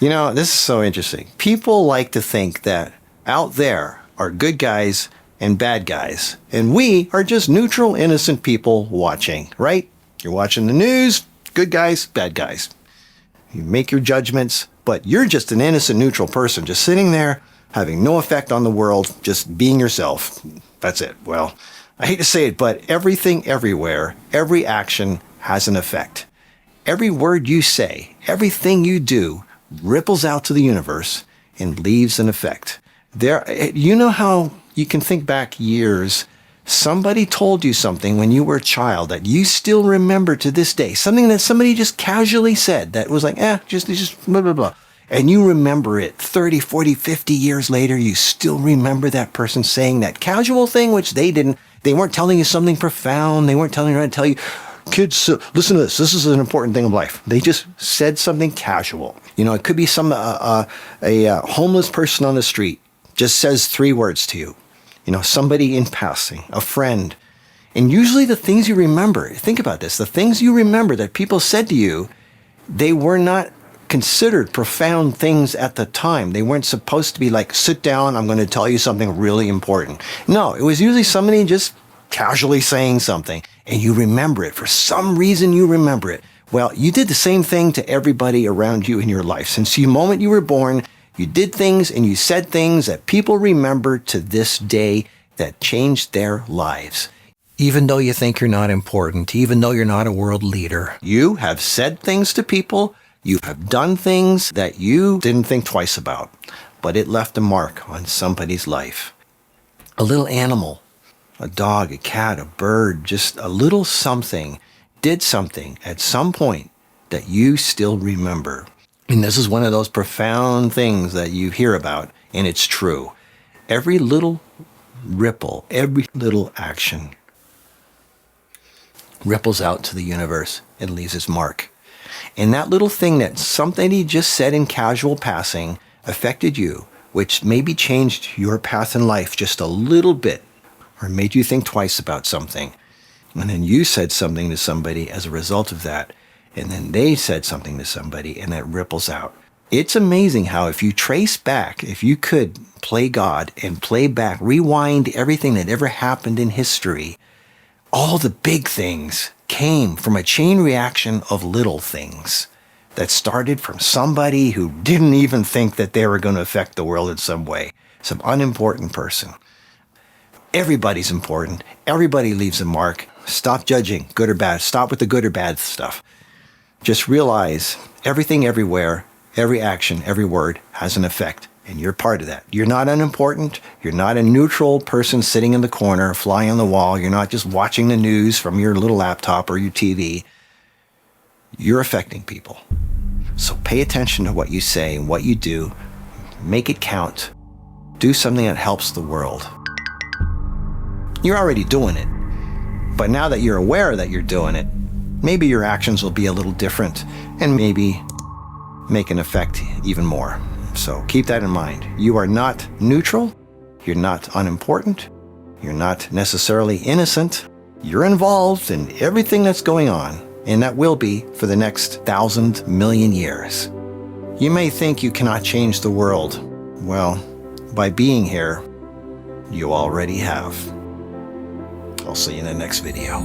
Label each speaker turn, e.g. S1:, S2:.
S1: This is so interesting. People like to think that out there are good guys and bad guys, and we are just neutral, innocent people watching, right? You're watching the news, good guys, bad guys. You make your judgments, but you're just an innocent, neutral person, just sitting there, having no effect on the world, just being yourself. That's it. Well, I hate to say it, but everything, everywhere, every action has an effect. Every word you say, everything you do ripples out to the universe and leaves an effect. You know how you can think back years, somebody told you something when you were a child that you still remember to this day, something that somebody just casually said that was like, just blah, blah, blah. And you remember it 30, 40, 50 years later, you still remember that person saying that casual thing, which they weren't telling you something profound. They weren't trying to tell you, kids, listen to this. This is an important thing of life. They just said something casual. It could be a homeless person on the street just says 3 words to you. Somebody in passing, a friend. And usually the things you remember, think about this, the things you remember that people said to you, they were not considered profound things at the time. They weren't supposed to be like, sit down, I'm going to tell you something really important. No, it was usually somebody just casually saying something, and you remember it. For some reason, you remember it. Well, you did the same thing to everybody around you in your life. Since the moment you were born, you did things and you said things that people remember to this day that changed their lives. Even though you think you're not important, even though you're not a world leader, you have said things to people, you have done things that you didn't think twice about, but it left a mark on somebody's life. A little animal, a dog, a cat, a bird, just a little something did something at some point that you still remember. And this is one of those profound things that you hear about, and it's true. Every little ripple, every little action ripples out to the universe and leaves its mark. And that little thing that somebody just said in casual passing affected you, which maybe changed your path in life just a little bit, or made you think twice about something. And then you said something to somebody as a result of that, and then they said something to somebody, and that ripples out. It's amazing how if you trace back, if you could play God and play back, rewind everything that ever happened in history, all the big things came from a chain reaction of little things that started from somebody who didn't even think that they were going to affect the world in some way, some unimportant person. Everybody's important. Everybody leaves a mark. Stop judging, good or bad. Stop with the good or bad stuff. Just realize everything, everywhere, every action, every word has an effect, and you're part of that. You're not unimportant. You're not a neutral person sitting in the corner, fly on the wall. You're not just watching the news from your little laptop or your TV. You're affecting people. So pay attention to what you say and what you do. Make it count. Do something that helps the world. You're already doing it. But now that you're aware that you're doing it, maybe your actions will be a little different and maybe make an effect even more. So keep that in mind. You are not neutral. You're not unimportant. You're not necessarily innocent. You're involved in everything that's going on, and that will be for the next 1,000 million years. You may think you cannot change the world. Well, by being here, you already have. I'll see you in the next video.